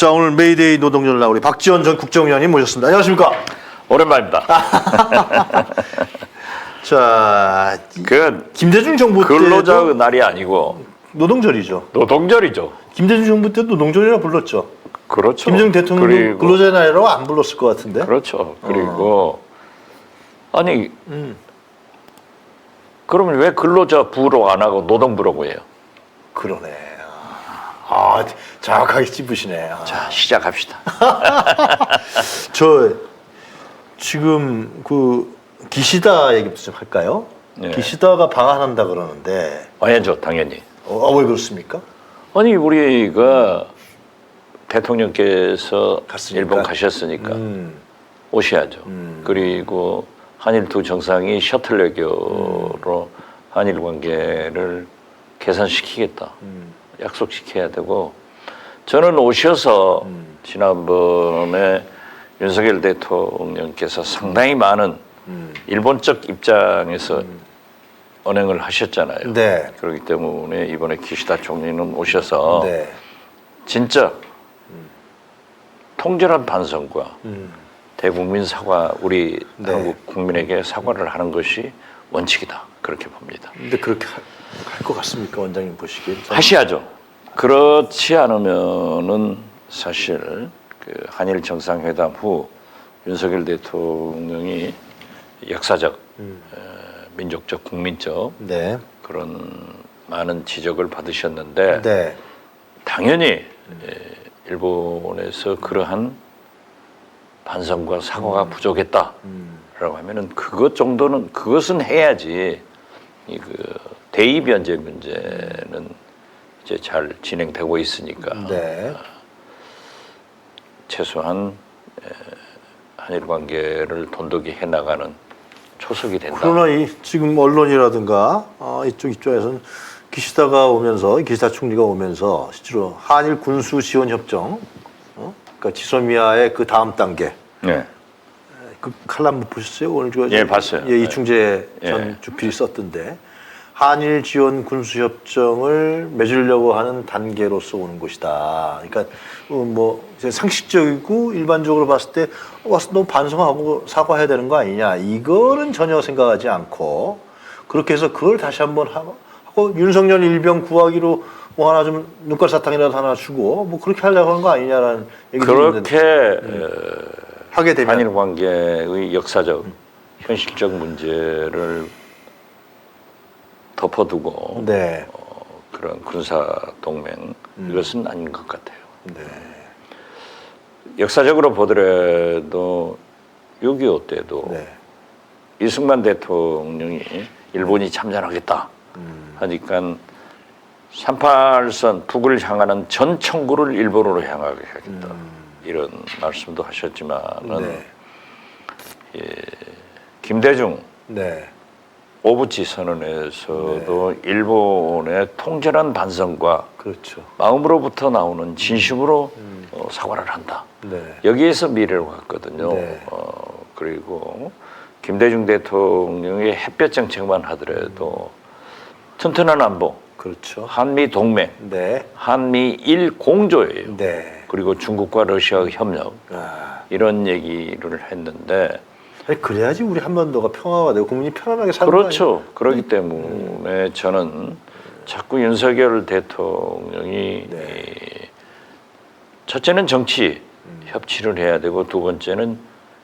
자, 오늘 메이데이 노동절 날 우리 박지원 전 국정원장님 모셨습니다. 안녕하십니까? 오랜만입니다. 자, 그 김대중 정부 근로자 때도 날이 아니고 노동절이죠. 노동절이죠. 김대중 정부 때도 노동절이라 불렀죠. 그렇죠. 김대중 대통령도 근로자 날이라고 안 불렀을 것 같은데. 그렇죠. 그리고 아니 그러면 왜 근로자 부로 안 하고 노동부라고 해요? 그러네. 아, 정확하게 찝으시네. 아. 자, 시작합시다. 저 지금 그 기시다 얘기부터 좀 할까요? 네. 기시다가 방한한다 그러는데 아니죠, 당연히. 왜 그렇습니까? 아니 우리가 대통령께서 갔으니까. 일본 가셨으니까 오셔야죠. 그리고 한일 두 정상이 셔틀 외교로 한일 관계를 개선시키겠다. 약속시켜야 되고 저는 오셔서 지난번에 윤석열 대통령께서 상당히 많은 일본적 입장에서 언행을 하셨잖아요. 네. 그렇기 때문에 이번에 기시다 총리는 오셔서 네. 진짜 통절한 반성과 대국민 사과, 우리 네. 한국 국민에게 사과를 하는 것이 원칙이다. 그렇게 봅니다. 근데 그렇게 할 것 같습니까, 원장님 보시기엔? 하셔야죠. 그렇지 않으면은 사실 그 한일 정상회담 후 윤석열 대통령이 역사적, 민족적, 국민적 네. 그런 많은 지적을 받으셨는데 네. 당연히 일본에서 그러한 반성과 사과가 부족했다라고 하면은 그것 정도는 그것은 해야지 이 그 대의 변제 문제는 이제 잘 진행되고 있으니까 네. 최소한 한일 관계를 돈독히 해나가는 초석이 된다. 그러나 지금 언론이라든가 이쪽에서는 기시다가 오면서 기시다 총리가 오면서 실제로 한일 군수 지원 협정, 그러니까 지소미아의 그 다음 단계. 네. 그 칼럼 못 보셨어요? 오늘 예, 봤어요. 예, 이충재 예. 전 주필이 썼던데 한일 지원 군수 협정을 맺으려고 하는 단계로서 오는 것이다. 그러니까 뭐 이제 상식적이고 일반적으로 봤을 때 와서 너무 반성하고 사과해야 되는 거 아니냐. 이거는 전혀 생각하지 않고 그렇게 해서 그걸 다시 한번 하고 윤석열 일병 구하기로 뭐 하나 좀 눈깔 사탕이라도 하나 주고 뭐 그렇게 하려고 하는 거 아니냐라는 얘기도 그렇게 하게 되면 한일 관계의 역사적, 현실적 문제를 덮어두고 네. 그런 군사 동맹 이것은 아닌 것 같아요. 네. 역사적으로 보더라도 6.25 때도 네. 이승만 대통령이 일본이 참전하겠다 하니까 38선 북을 향하는 전 청구를 일본으로 향하게 하겠다 이런 말씀도 하셨지만은 네. 김대중 네. 오부치 선언에서도 일본의 통절한 반성과 그렇죠. 마음으로부터 나오는 진심으로 사과를 한다. 네. 여기에서 미래를 왔거든요. 네. 그리고 김대중 대통령의 햇볕 정책만 하더라도 튼튼한 안보, 그렇죠. 한미 동맹, 네. 한미일 공조예요. 네. 그리고 중국과 러시아의 협력 아, 이런 얘기를 했는데 아니, 그래야지 우리 한반도가 평화가 되고 국민이 편안하게 사는 거 그렇죠. 그렇기 때문에 저는 자꾸 윤석열 대통령이 네. 첫째는 정치 협치를 해야 되고 두 번째는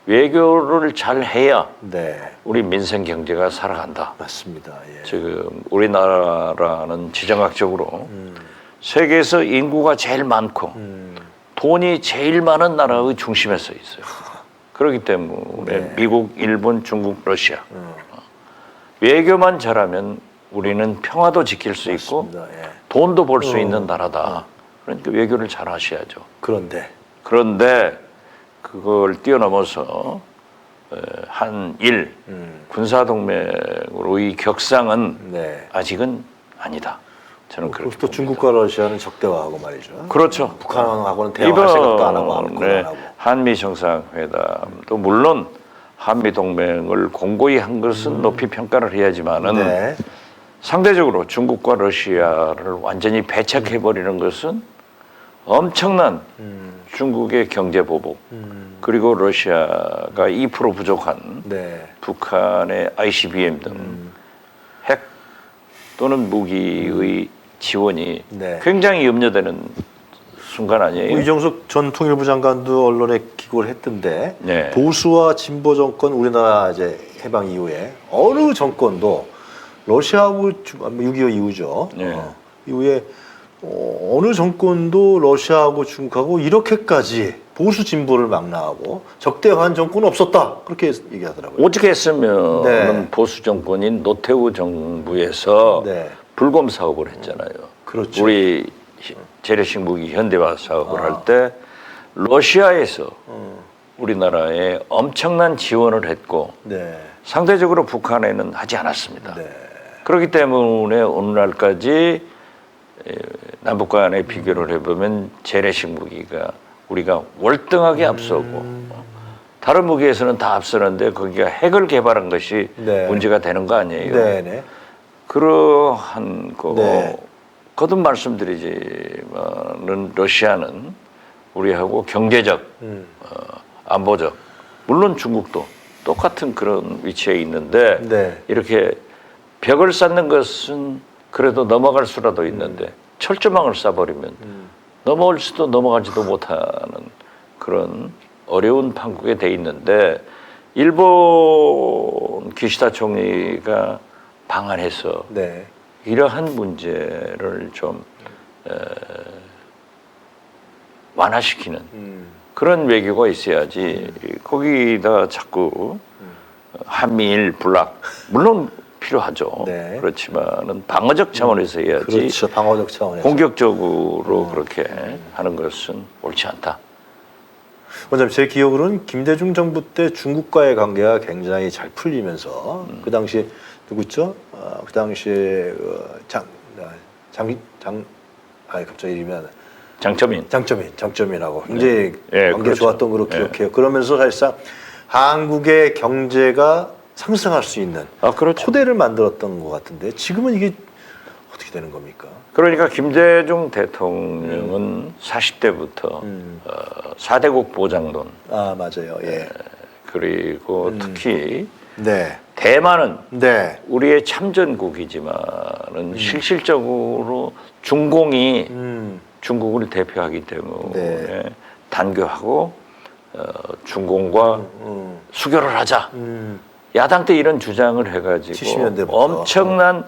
외교를 잘 해야 네. 우리 민생 경제가 살아간다. 맞습니다. 예. 지금 우리나라는 지정학적으로 세계에서 인구가 제일 많고 돈이 제일 많은 나라의 중심에 서 있어요. 그렇기 때문에 네. 미국, 일본, 중국, 러시아 외교만 잘하면 우리는 평화도 지킬 수 있고 맞습니다. 예. 돈도 벌 수 있는 나라다. 그러니까 외교를 잘 하셔야죠. 그런데 그걸 뛰어넘어서 한일 군사동맹으로의 격상은 네. 아직은 아니다. 저는 그렇게 또 봅니다. 중국과 러시아는 적대화하고 말이죠. 그렇죠. 북한하고는 대화할 생각도 안 하고 아무것도 안 이번에 하고. 한미 정상회담도 물론 한미 동맹을 공고히 한 것은 높이 평가를 해야지만은 네. 상대적으로 중국과 러시아를 완전히 배척해 버리는 것은 엄청난 중국의 경제 보복 그리고 러시아가 2% 부족한 네. 북한의 ICBM 등 핵 또는 무기의 지원이 네. 굉장히 염려되는 순간 아니에요? 이정숙 전 통일부 장관도 언론에 기고를 했던데 네. 보수와 진보 정권 우리나라 이제 해방 이후에 어느 정권도 러시아하고 6.25 이후죠. 네. 이후에 어느 정권도 러시아하고 중국하고 이렇게까지 보수 진보를 망라하고 적대화한 정권은 없었다. 그렇게 얘기하더라고요. 어떻게 했으면 네. 보수 정권인 노태우 정부에서 네. 불검 사업을 했잖아요. 그렇죠. 우리 재래식 무기 현대화 사업을 할 때 러시아에서 우리나라에 엄청난 지원을 했고 네. 상대적으로 북한에는 하지 않았습니다. 네. 그렇기 때문에 오늘날까지 남북 간의 비교를 해보면 재래식 무기가 우리가 월등하게 앞서고 다른 무기에서는 다 앞서는데 거기가 핵을 개발한 것이 네. 문제가 되는 거 아니에요. 네네. 그러한 거 네. 거듭 말씀드리지만은 러시아는 우리하고 경제적, 안보적, 물론 중국도 똑같은 그런 위치에 있는데 네. 이렇게 벽을 쌓는 것은 그래도 넘어갈 수라도 있는데 철조망을 쌓아버리면 넘어올 수도 넘어가지도 못하는 그런 어려운 판국에 돼 있는데 일본 기시다 총리가 방한해서 네. 이러한 문제를 좀 완화시키는 그런 외교가 있어야지 거기다 자꾸 한미일 불락 물론 필요하죠. 네. 그렇지만은 방어적 차원에서 해야지 그렇죠. 방어적 차원에서. 공격적으로 그렇게 하는 것은 옳지 않다. 원장님 제 기억으로는 김대중 정부 때 중국과의 관계가 굉장히 잘 풀리면서 그 당시에 누구 있죠? 그 당시에 갑자기 이름이 안 나. 장점인하고 굉장히 네. 관계 그렇죠. 좋았던 걸로 기억해요. 그러면서 사실상 한국의 경제가 상승할 수 있는 그렇죠. 토대를 만들었던 것 같은데 지금은 이게 어떻게 되는 겁니까? 그러니까 김대중 대통령은 40대부터 4대국 보장론 맞아요. 예. 그리고 특히 네. 대만은 네. 우리의 참전국이지만은 실질적으로 중공이 중국을 대표하기 때문에 네. 단교하고 중공과 수교를 하자. 야당 때 이런 주장을 70년대 해가지고 부터. 엄청난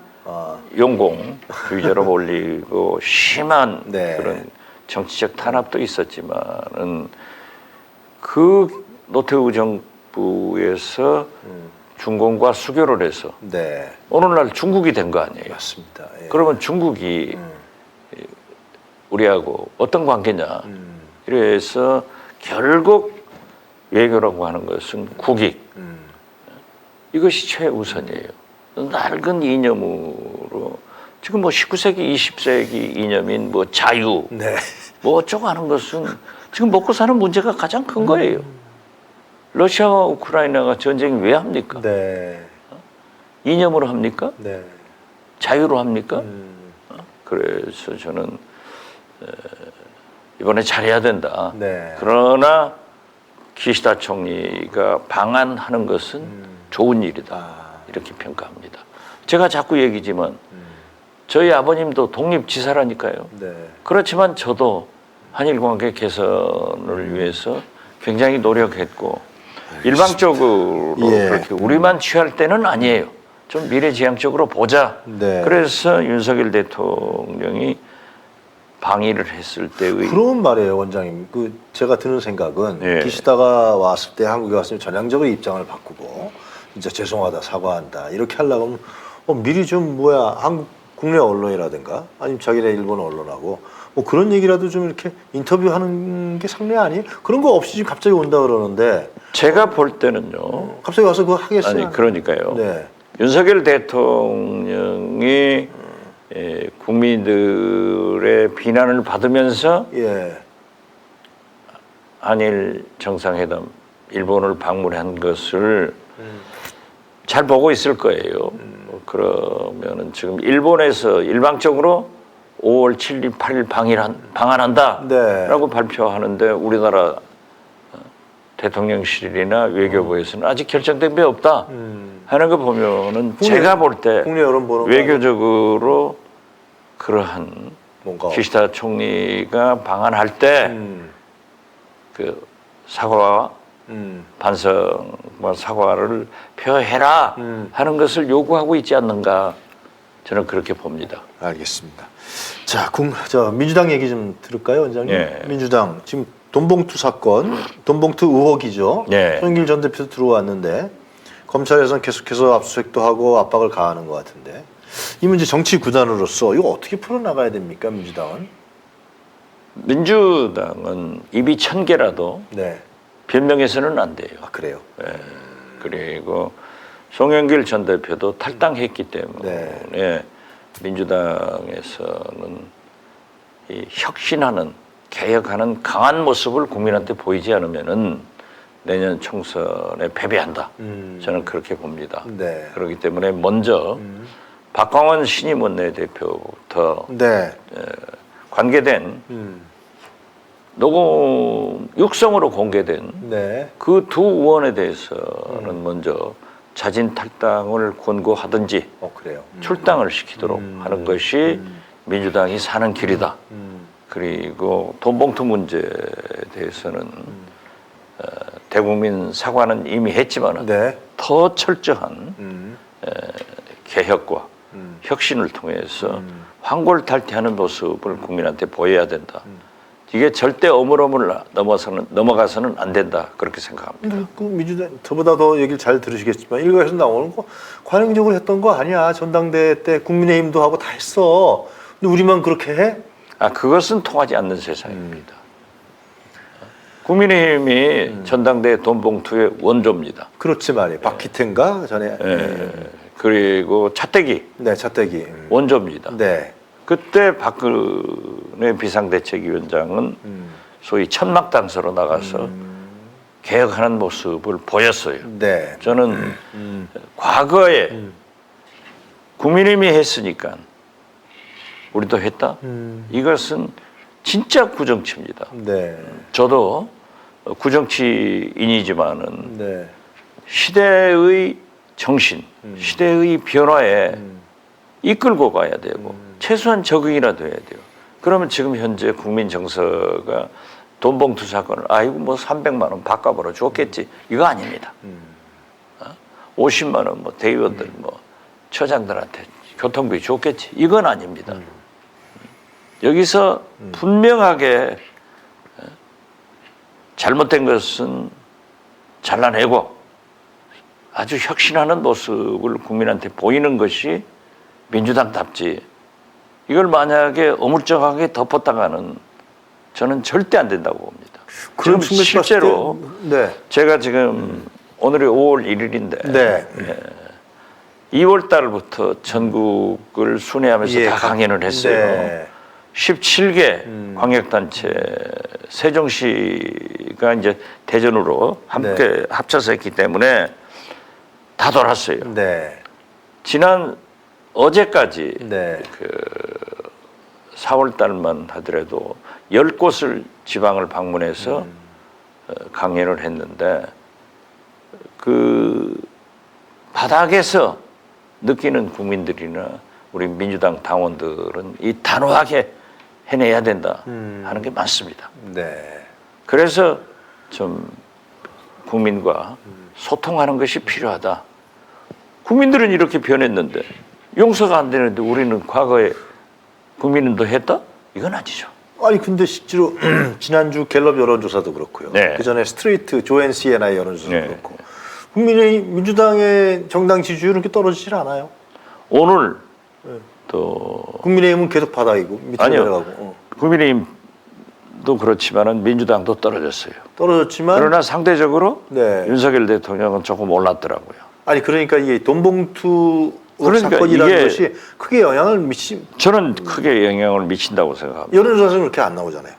용공주의자로 몰리고 심한 네. 그런 정치적 탄압도 있었지만은 그 노태우 정부에서 중공과 수교를 해서 네. 오늘날 중국이 된 거 아니에요. 맞습니다. 예. 그러면 중국이 우리하고 어떤 관계냐? 이래서 결국 외교라고 하는 것은 국익. 이것이 최우선이에요. 낡은 이념으로 지금 뭐 19세기, 20세기 이념인 뭐 자유, 네. 뭐 어쩌고 하는 것은 지금 먹고 사는 문제가 가장 큰 거예요. 러시아와 우크라이나가 전쟁 왜 합니까? 네. 이념으로 합니까? 네. 자유로 합니까? 그래서 저는 이번에 잘해야 된다. 네. 그러나 기시다 총리가 방한하는 것은 좋은 일이다. 이렇게 평가합니다. 제가 자꾸 얘기지만 저희 아버님도 독립지사라니까요. 네. 그렇지만 저도 한일 관계 개선을 위해서 굉장히 노력했고 일방적으로 예. 그렇게 우리만 취할 때는 아니에요. 좀 미래지향적으로 보자. 네. 그래서 윤석열 대통령이 방위를 했을 때의 그런 말이에요, 원장님. 제가 드는 생각은 예. 기시다가 왔을 때 한국에 왔으면 전향적으로 입장을 바꾸고 진짜 죄송하다, 사과한다 이렇게 하려고 하면 미리 좀 한국 국내 언론이라든가 아니면 자기네 일본 언론하고 뭐 그런 얘기라도 좀 이렇게 인터뷰하는 게 상례 아니에요? 그런 거 없이 지금 갑자기 온다 그러는데 제가 볼 때는요. 갑자기 와서 그거 하겠어요? 아니 그러니까요. 네. 윤석열 대통령이 국민들의 비난을 받으면서 예. 한일 정상회담 일본을 방문한 것을 잘 보고 있을 거예요. 그러면은 지금 일본에서 일방적으로 5월 7일, 8일 방한한다라고 네. 발표하는데 우리나라 대통령실이나 외교부에서는 아직 결정된 게 없다 하는 거 보면은 제가 볼 때 국내 여론 보는 외교적으로 그러한 뭔가 기시다 총리가 방한할 때 그 사과와 반성과 사과를 표해라 하는 것을 요구하고 있지 않는가 저는 그렇게 봅니다. 알겠습니다. 자, 민주당 얘기 좀 들을까요, 원장님? 예. 민주당 지금 돈봉투 사건, 돈봉투 의혹이죠. 예. 송영길 전 대표도 들어왔는데 검찰에서는 계속해서 압수수색도 하고 압박을 가하는 것 같은데 이 문제 정치 구단으로서 이거 어떻게 풀어나가야 됩니까, 민주당은? 민주당은 입이 1000개라도 네. 변명해서는 안 돼요. 아, 그래요. 예. 그리고 송영길 전 대표도 탈당했기 때문에 네. 민주당에서는 이 혁신하는 개혁하는 강한 모습을 국민한테 보이지 않으면은 내년 총선에 패배한다. 저는 그렇게 봅니다. 네. 그렇기 때문에 먼저 박광원 신임 원내대표부터 네. 관계된 녹음 육성으로 공개된 네. 그 두 의원에 대해서는 먼저 자진 탈당을 권고하든지 그래요. 출당을 시키도록 하는 것이 민주당이 사는 길이다. 그리고 돈봉투 문제에 대해서는 대국민 사과는 이미 했지만은 네. 더 철저한 개혁과 혁신을 통해서 환골탈퇴하는 모습을 국민한테 보여야 된다. 이게 절대 어물어물 넘어가서는 안 된다. 그렇게 생각합니다. 그 민주당 저보다 더 얘기를 잘 들으시겠지만 일각에서 나오는 거 관행적으로 했던 거 아니야. 전당대회 때 국민의힘도 하고 다 했어. 근데 우리만 그렇게 해? 그것은 통하지 않는 세상입니다. 국민의힘이 전당대회 돈봉투의 원조입니다. 그렇지 말이에요. 박희태인가 전에. 그리고 차떼기 네, 차떼기. 원조입니다. 네. 그때 박근혜 비상대책위원장은 소위 천막당서로 나가서 개혁하는 모습을 보였어요. 네. 저는 과거에 국민의힘이 했으니까 우리도 했다. 이것은 진짜 구정치입니다. 네. 저도 구정치인이지만은 네. 시대의 정신, 시대의 변화에 이끌고 가야 되고 최소한 적응이라도 해야 돼요. 그러면 지금 현재 국민 정서가 돈봉투 사건을 아이고 뭐 300만 원 바꿔버려 줬겠지 이거 아닙니다. 50만 원 뭐 대의원들 뭐 처장들한테 교통비 줬겠지 이건 아닙니다. 여기서 분명하게 잘못된 것은 잘라내고 아주 혁신하는 모습을 국민한테 보이는 것이 민주당답지 이걸 만약에 어물쩡하게 덮었다가는 저는 절대 안 된다고 봅니다. 지금 실제로 네. 제가 지금 오늘이 5월 1일인데 네. 2월 달부터 전국을 순회하면서 다 강연을 했어요. 네. 17개 광역단체 세종시가 이제 대전으로 함께 합쳐서 했기 때문에 다 돌았어요. 네. 지난 어제까지 네. 그 4월 달만 하더라도 10곳을 지방을 방문해서 강연을 했는데 그 바닥에서 느끼는 국민들이나 우리 민주당 당원들은 이 단호하게 해내야 된다 하는 게 많습니다. 네. 그래서 좀 국민과 소통하는 것이 필요하다. 국민들은 이렇게 변했는데 용서가 안 되는데 우리는 과거에 국민은도 했다? 이건 아니죠. 아니 근데 실제로 지난주 갤럽 여론조사도 그렇고요. 네. 그 전에 스트레이트 조앤 CNI 여론조사도 네. 그렇고 국민의 민주당의 정당 지지율은 이렇게 떨어지질 않아요. 오늘 또 국민의힘은 계속 바닥이고 밑으로 아니요. 내려가고 국민의힘도 그렇지만은 민주당도 떨어졌어요. 떨어졌지만 그러나 상대적으로 네. 윤석열 대통령은 조금 올랐더라고요. 아니 그러니까 이게 돈봉투 그러니까 사건이라는 이게 것이 크게 영향을 저는 크게 영향을 미친다고 생각합니다. 여론조사는 그렇게 안 나오잖아요.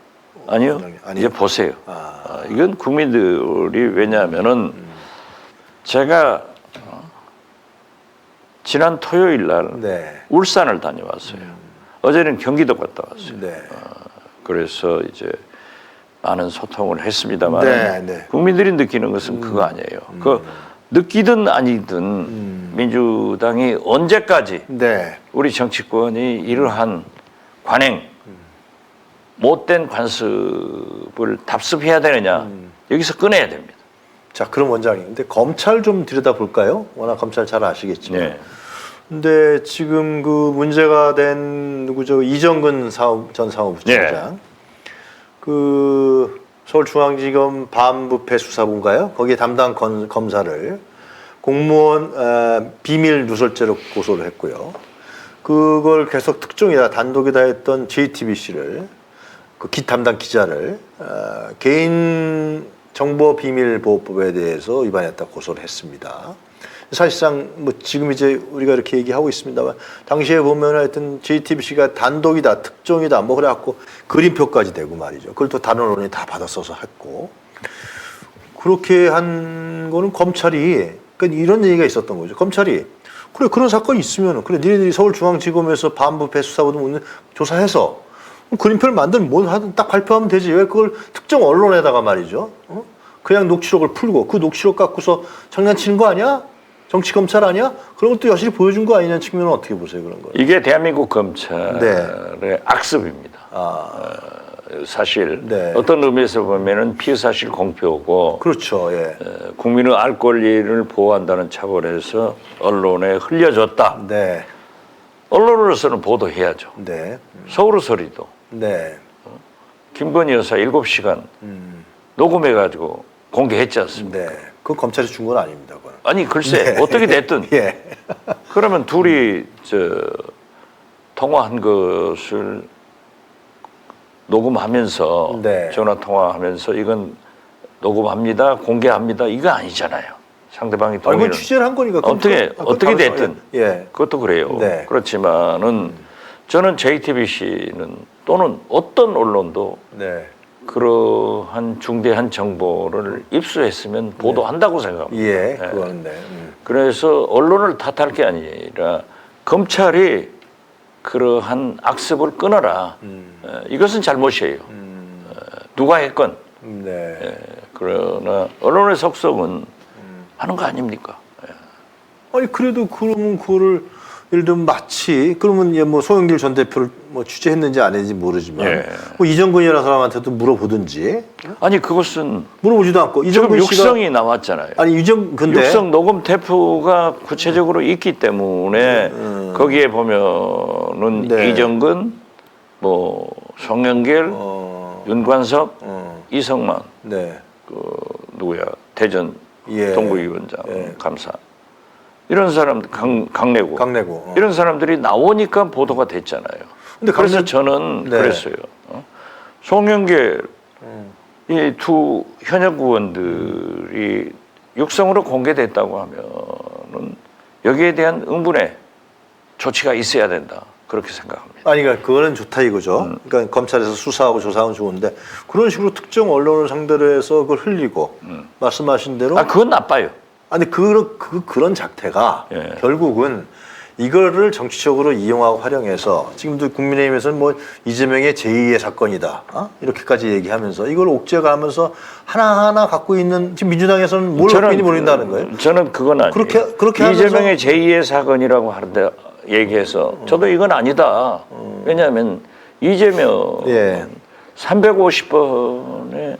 아니요. 아니요. 이제 보세요. 아. 이건 국민들이 왜냐하면은 제가 지난 토요일 날 네. 울산을 다녀왔어요. 어제는 경기도 갔다 왔어요. 네. 그래서 이제 많은 소통을 했습니다만 네, 네. 국민들이 느끼는 것은 그거 아니에요. 그 느끼든 아니든 민주당이 언제까지 네. 우리 정치권이 이러한 관행, 못된 관습을 답습해야 되느냐 여기서 끊어야 됩니다. 자, 그럼 원장님, 근데 검찰 좀 들여다볼까요? 워낙 검찰 잘 아시겠지만. 네. 근데 지금 그 문제가 된 누구죠? 이정근 전 사무부총장. 그 서울중앙지검 반부패수사본가요? 거기에 담당 검사를 공무원 비밀 누설죄로 고소를 했고요. 그걸 계속 특종이다, 단독이다 했던 JTBC를 그 담당 기자를 개인 정보 비밀 보호법에 대해서 위반했다 고소를 했습니다. 사실상 뭐 지금 이제 우리가 이렇게 얘기하고 있습니다만 당시에 보면 하여튼 JTBC가 단독이다, 특종이다 뭐 그래갖고 그림표까지 대고 말이죠. 그걸 또 다른 언론이 다 받아 써서 했고 그렇게 한 거는 검찰이 그러니까 이런 얘기가 있었던 거죠. 검찰이 그래 그런 사건이 있으면 그래 니네들이 서울중앙지검에서 반부패 수사보도 조사해서 그림표를 만들면 뭘 하든 딱 발표하면 되지. 왜 그걸 특정 언론에다가 말이죠. 그냥 녹취록을 풀고 그 녹취록 갖고서 장난치는 거 아니야? 정치 검찰 아니야? 그런 것도 여실히 보여준 거 아니냐는 측면은 어떻게 보세요, 그런 거? 이게 대한민국 검찰의 네. 악습입니다. 사실 네. 어떤 의미에서 보면은 피의사실 공표고 그렇죠, 예. 국민의 알 권리를 보호한다는 차원에서 언론에 흘려줬다. 네, 언론으로서는 보도해야죠. 네, 서울서리도 네. 김건희 여사 7시간 녹음해가지고 공개했지 않습니까? 네. 그 검찰이 준 건 아닙니다, 그건. 아니 글쎄 네. 어떻게 됐든 예. 그러면 둘이 통화한 것을 녹음하면서 네. 전화 통화하면서 이건 녹음합니다, 공개합니다 이거 아니잖아요. 상대방이 아니, 뭐 동의를 취재를 한 거니까. 어떻게 됐든 예. 그것도 그래요. 네. 그렇지만은 저는 JTBC는 또는 어떤 언론도 네. 그러한 중대한 정보를 입수했으면 보도한다고 생각합니다. 예, 네. 그거는 네. 그래서 언론을 탓할 게 아니라 검찰이 그러한 악습을 끊어라. 이것은 잘못이에요. 누가 했건. 네. 그러나 언론의 속성은 하는 거 아닙니까? 아니 그래도 그러면 그거를 예를 들면 마치 그러면 뭐 송영길 전 대표를 뭐 취재했는지 안 했는지 모르지만 예. 뭐 이정근이라는 사람한테도 물어보든지 아니 그것은 물어보지도 않고 지금 이정근 씨가 육성이 나왔잖아요. 아니 근데 육성 녹음 대표가 구체적으로 있기 때문에 거기에 보면은 네. 이정근, 뭐 송영길, 윤관석, 이성만, 네. 그 누구야 대전 예. 동부위원장 예. 감사 이런 사람들 강내구 강내구 이런 사람들이 나오니까 보도가 됐잖아요. 근데 그래서 저는 네. 그랬어요. 송영길 이 두 현역 의원들이 육성으로 공개됐다고 하면은 여기에 대한 응분의 조치가 있어야 된다 그렇게 생각합니다. 아니 그러니까 그거는 좋다 이거죠. 그러니까 검찰에서 수사하고 조사하면 좋은데 그런 식으로 특정 언론을 상대로 해서 그걸 흘리고 말씀하신 대로 그건 나빠요. 아니 그런 작태가 예. 결국은 이거를 정치적으로 이용하고 활용해서 지금도 국민의힘에서는 뭐 이재명의 제2의 사건이다 이렇게까지 얘기하면서 이걸 옥죄가하면서 하나하나 갖고 있는 지금 민주당에서는 뭘 갖고 있는지 모른다는 거예요. 저는 그건 아니에요. 그렇게 이재명의 제2의 사건이라고 하는데 얘기해서 저도 이건 아니다. 왜냐하면 이재명 예. 350번에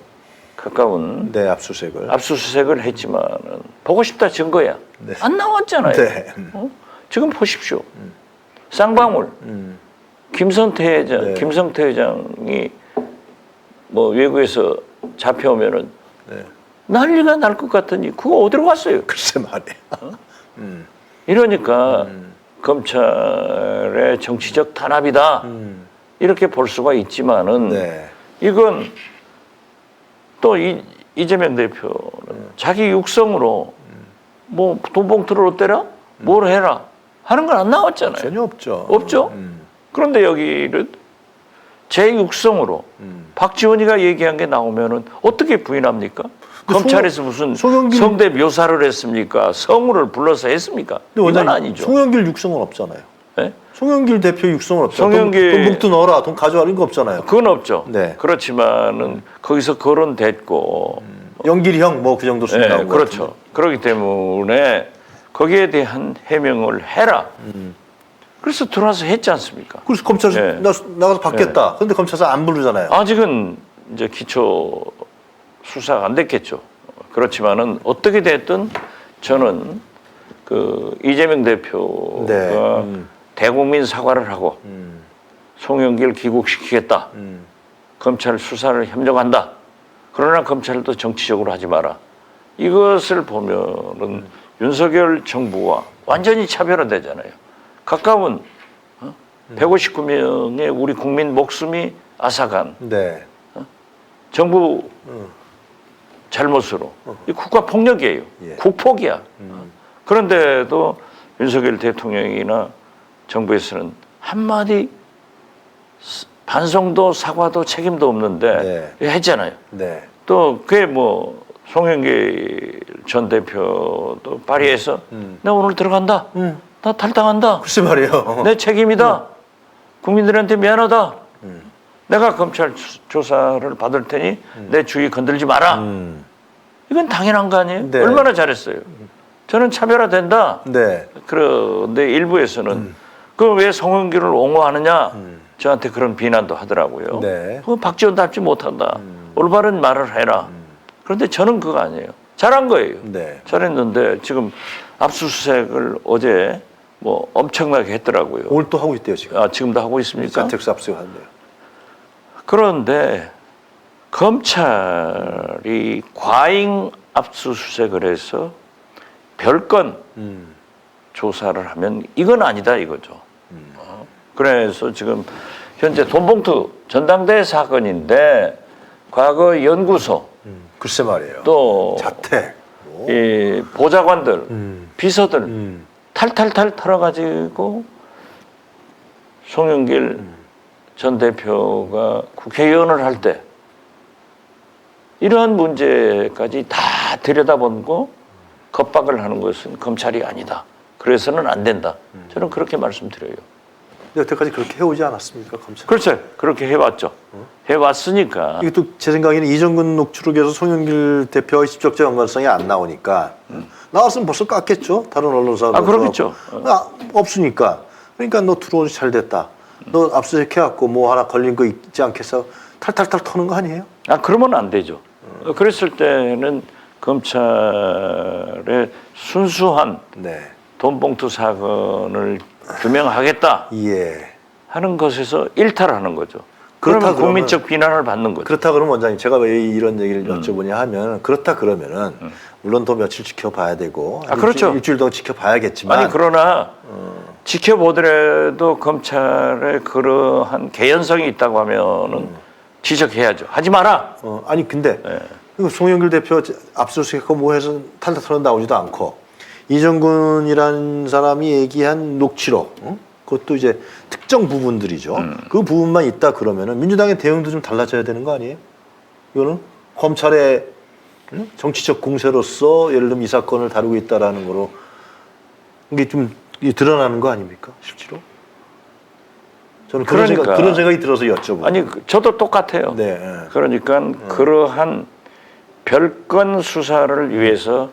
가까운 네, 압수수색을 했지만은 보고 싶다 증거야. 네. 안 나왔잖아요. 네. 지금 보십시오. 쌍방울 김성태 회장, 네. 김성태 회장이 뭐 외국에서 잡혀오면은 네. 난리가 날 것 같더니 그거 어디로 갔어요? 글쎄 말이야. 이러니까 검찰의 정치적 탄압이다 이렇게 볼 수가 있지만은 네. 이건 또 이재명 대표는 자기 육성으로 뭐 돈봉투를 어때라 뭘 해라 하는 건 안 나왔잖아요. 전혀 없죠. 없죠. 그런데 여기를 제 육성으로 박지원이가 얘기한 게 나오면은 어떻게 부인합니까? 검찰에서 무슨 성대 묘사를 했습니까? 성우를 불러서 했습니까? 이건 아니죠. 송영길 육성은 없잖아요. 예? 송영길 대표 육성은 없죠. 송영길- 돈 묵도 넣어라, 돈 가져와 이런 거 없잖아요. 그건 없죠. 네. 그렇지만은 거기서 거론됐고, 영길이 형 뭐 그 정도 수준 예, 나온 거 그렇죠. 그렇기 때문에 거기에 대한 해명을 해라. 그래서 들어와서 했지 않습니까? 그래서 검찰에서 예. 나가서 받겠다. 그런데 검찰에서 안 부르잖아요. 아직은 이제 기초 수사가 안 됐겠죠. 그렇지만은 어떻게 됐든 저는 그 이재명 대표가 네. 대국민 사과를 하고 송영길 귀국시키겠다. 검찰 수사를 협력한다. 그러나 검찰도 정치적으로 하지 마라. 이것을 보면은 윤석열 정부와 완전히 차별화되잖아요. 가까운 159명의 우리 국민 목숨이 앗아간 네. 정부 잘못으로 이 국가 폭력이에요. 예. 국폭이야. 그런데도 윤석열 대통령이나 정부에서는 한마디 반성도 사과도 책임도 없는데 했잖아요. 네. 또 그게 뭐 송영길 전 대표도 파리에서 나 오늘 들어간다. 나 탈당한다. 글쎄 말이에요. 내 책임이다. 국민들한테 미안하다. 내가 검찰 조사를 받을 테니 내 주의 건들지 마라. 이건 당연한 거 아니에요? 네. 얼마나 잘했어요. 저는 차별화된다. 네. 그런데 일부에서는 그 왜 송영길을 옹호하느냐 저한테 그런 비난도 하더라고요. 네. 그 박지원 닮지 못한다. 올바른 말을 해라. 그런데 저는 그거 아니에요. 잘한 거예요. 네. 잘했는데 지금 압수수색을 어제 뭐 엄청나게 했더라고요. 오늘 또 하고 있대요 지금. 아, 지금도 하고 있습니까? 사텍스 압수한대요. 그런데 검찰이 과잉 압수수색을 해서 별건 조사를 하면 이건 아니다 이거죠. 그래서 지금 현재 돈봉투 전당대회 사건인데 과거 연구소 글쎄 말이에요. 또 자택. 이 보좌관들 비서들 탈탈탈 털어가지고 송영길 전 대표가 국회의원을 할 때 이러한 문제까지 다 들여다보고 겁박을 하는 것은 검찰이 아니다. 그래서는 안 된다. 저는 그렇게 말씀드려요. 근데 여태까지 그렇게 해오지 않았습니까 검찰? 그렇죠. 그렇게 해왔죠. 해왔으니까. 이게 또 제 생각에는 이정근 녹취록에서 송영길 대표의 직접적 연관성이 안 나오니까 나왔으면 벌써 깠겠죠. 다른 언론사도. 아, 그렇겠죠. 없으니까. 그러니까 너 들어오니 잘 됐다. 너 압수수색 해갖고 뭐 하나 걸린 거 있지 않겠어? 탈탈탈 터는 거 아니에요? 아, 그러면 안 되죠. 그랬을 때는 검찰의 순수한 네. 돈봉투 사건을 규명하겠다 예. 하는 것에서 일탈하는 거죠. 그렇다 그러면 그러면- 국민적 비난을 받는 거죠. 그렇다 그러면 원장님 제가 왜 이런 얘기를 여쭤보냐 하면 그렇다 그러면은 물론 더 며칠 지켜봐야 되고 아, 그렇죠. 일주일 동안 지켜봐야겠지만 아니 그러나 지켜보더라도 검찰의 그러한 개연성이 있다고 하면은 지적해야죠. 하지 마라. 아니 근데 이거 송영길 대표 압수수색하고 뭐 해서 탈탈 나오지도 않고 이정근이라는 사람이 얘기한 녹취록 그것도 이제 특정 부분들이죠. 그 부분만 있다 그러면은 민주당의 대응도 좀 달라져야 되는 거 아니에요? 이거는 검찰의 정치적 공세로서 예를 들면 이 사건을 다루고 있다라는 거로 이게 좀 드러나는 거 아닙니까? 실제로? 저는 그러니까. 그런 생각이 들어서 여쭤보고. 아니 저도 똑같아요. 네. 그러니까 그러한 별건 수사를 위해서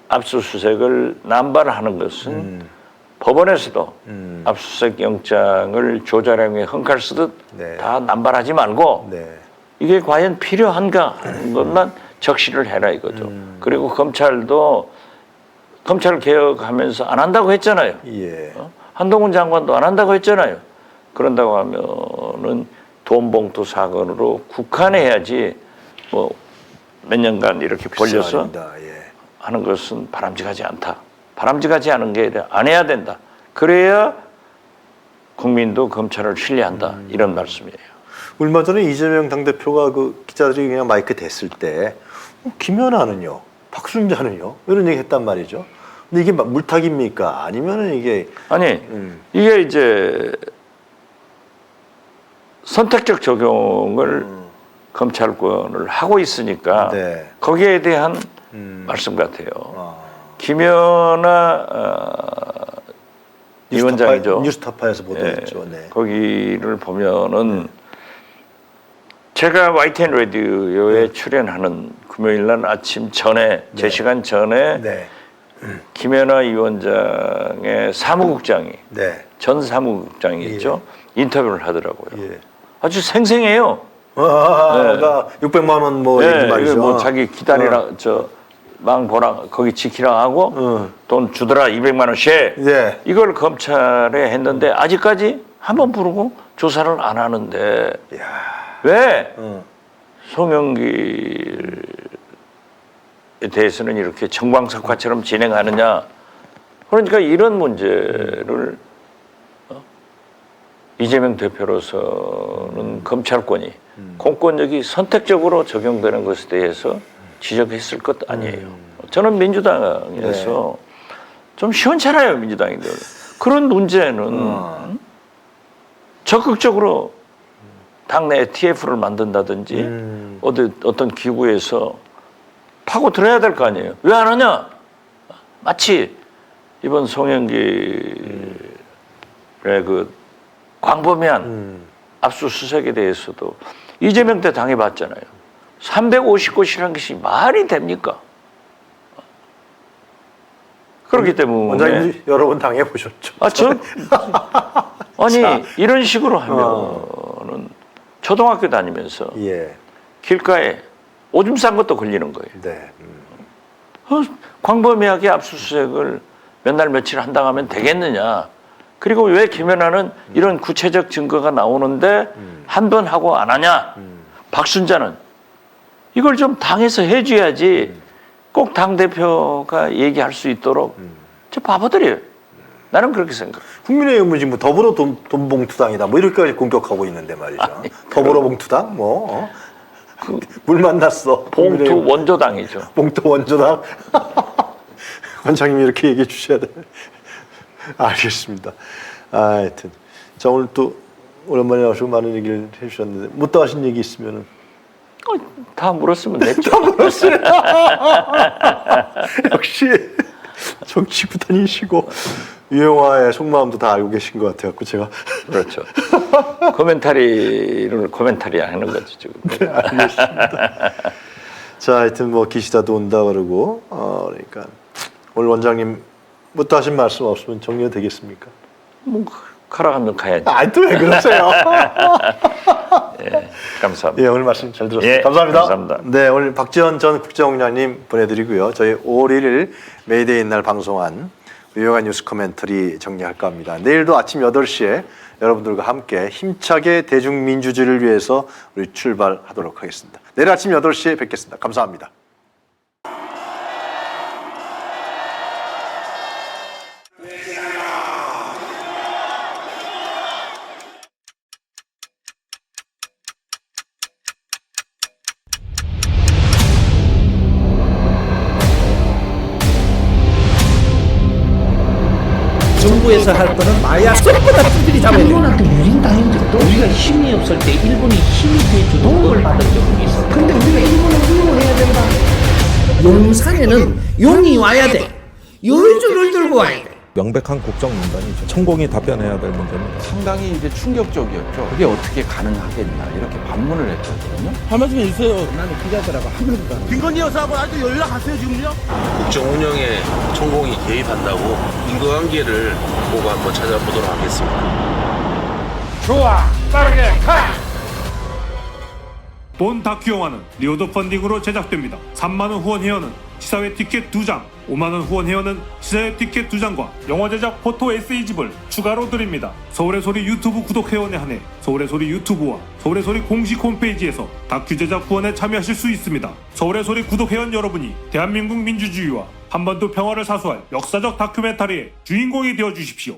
압수수색을 남발하는 것은 법원에서도 압수수색 영장을 조자량에 헝칼 쓰듯 네. 다 남발하지 말고 네. 이게 과연 필요한가 하는 것만 적시를 해라 이거죠. 그리고 검찰도 검찰 개혁하면서 안 한다고 했잖아요. 예. 한동훈 장관도 안 한다고 했잖아요. 그런다고 하면은 돈봉투 사건으로 국한해야지 뭐 몇 년간 이렇게 벌려서 아닙니다. 예. 하는 것은 바람직하지 않다. 바람직하지 않은 게 아니라 안 해야 된다. 그래야 국민도 검찰을 신뢰한다. 이런 말씀이에요. 얼마 전에 이재명 당대표가 그 기자들이 그냥 마이크 댔을 때 김연아는요, 박순자는요 이런 얘기 했단 말이죠. 근데 이게 물타기입니까? 아니면은 이게 아니 이게 이제 선택적 적용을 검찰권을 하고 있으니까 네. 거기에 대한 말씀 같아요. 아, 김연아 위원장이죠. 뉴스타파에서 보도했죠. 네. 거기를 보면은 제가 YTN 라디오에 출연하는 금요일 날 아침 전에 제 시간 전에 네. 김연아 위원장의 사무국장이 네. 전 사무국장이 있죠. 인터뷰를 하더라고요. 예. 아주 생생해요. 그러니까 600만 원 뭐 네, 이렇게 말이죠. 이거 뭐 자기 기다리라 망 보라 거기 지키라 하고 돈 주더라 200만 원씩. 네. 이걸 검찰에 했는데 아직까지 한 번 부르고 조사를 안 하는데 왜 송영길에 대해서는 이렇게 정광석화처럼 진행하느냐. 그러니까 이런 문제를 이재명 대표로서는 검찰권이 공권력이 선택적으로 적용되는 것에 대해서 지적했을 것 아니에요. 저는 민주당에서 좀 시원찮아요, 민주당인들. 그런 문제는 적극적으로 당내에 TF를 만든다든지 어떤 기구에서 파고 들어야 될 거 아니에요. 왜 안 하냐? 마치 이번 송영길의 그 광범위한 압수수색에 대해서도 이재명 때 당해봤잖아요. 350곳이라는 것이 말이 됩니까? 그렇기 때문에 원장님 여러 번 당해보셨죠? 아니 이런 식으로 하면은 초등학교 다니면서 예. 길가에 오줌 싼 것도 걸리는 거예요. 네. 광범위하게 압수수색을 몇 날 며칠 한다면 되겠느냐. 그리고 왜 김연아는 이런 구체적 증거가 나오는데 한 번 하고 안 하냐. 박순자는 이걸 좀 당에서 해줘야지 꼭 당대표가 얘기할 수 있도록 저 바보들이에요. 나는 그렇게 생각해. 국민의힘은 지금 뭐 더불어 돈봉투당이다 뭐 이렇게까지 공격하고 있는데 말이죠. 더불어 봉투당 뭐 물 만났어. 봉투 국민의힘. 원조당이죠. 봉투 원조당. 원장님이 이렇게 얘기해 주셔야 돼. 알겠습니다. 하여튼 자 오늘 또 오랜만에 나오시고 많은 얘기를 해주셨는데 못다 하신 얘기 있으면은 다 물었으면 됐죠. 역시 정치 구단이시고 유영화의 속마음도 다 알고 계신 것 같아갖고 제가 그렇죠. 코멘타리 하는 거죠 지금. 네, 알겠습니다. 자 하여튼 뭐 기시다도 온다 그러고 그러니까 오늘 원장님 못다 하신 말씀 없으면 정리가 되겠습니까? 뭐 가라가면 가야지. 또 왜 그러세요? 예, 감사합니다. 예, 오늘 말씀 잘 들었습니다. 예, 감사합니다. 감사합니다. 네, 오늘 박지원 전 국정원장님 보내드리고요. 저희 5월 1일 메이데이 날 방송한 유용한 뉴스 코멘터리 정리할까 합니다. 내일도 아침 8시에 여러분들과 함께 힘차게 대중민주주의를 위해서 우리 출발하도록 하겠습니다. 내일 아침 8시에 뵙겠습니다. 감사합니다. 정부에서 할 거는 마약 쏙보다 두들이 잡아야 돼. 일본한테 유린당한 적도 우리가 힘이 없을 때 일본이 힘이 돼주는 도움을 받은 적이 있어. 근데 우리가 일본을 훌륭해야 된다. 용산에는 용이 와야 돼. 요주를 들고 와야 돼. 명백한 국정농단이죠. 천공이 답변해야 될 문제입니다. 상당히 이제 충격적이었죠. 그게 어떻게 가능하겠나 이렇게 반문을 했거든요. 할 말씀 있어요. 나는 기자들하고 한 번도 안 해. 김건희 여사하고 아직 연락하세요 지금요? 국정 운영에 천공이 개입한다고 인과관계를 보고 한번 찾아보도록 하겠습니다. 좋아, 빠르게 가! 본 다큐 영화는 리오더 펀딩으로 제작됩니다. 3만원 후원 회원은 시사회 티켓 2장, 5만원 후원 회원은 시사회 티켓 2장과 영화 제작 포토 에세이집을 추가로 드립니다. 서울의 소리 유튜브 구독 회원에 한해 서울의 소리 유튜브와 서울의 소리 공식 홈페이지에서 다큐 제작 후원에 참여하실 수 있습니다. 서울의 소리 구독 회원 여러분이 대한민국 민주주의와 한반도 평화를 사수할 역사적 다큐멘터리의 주인공이 되어 주십시오.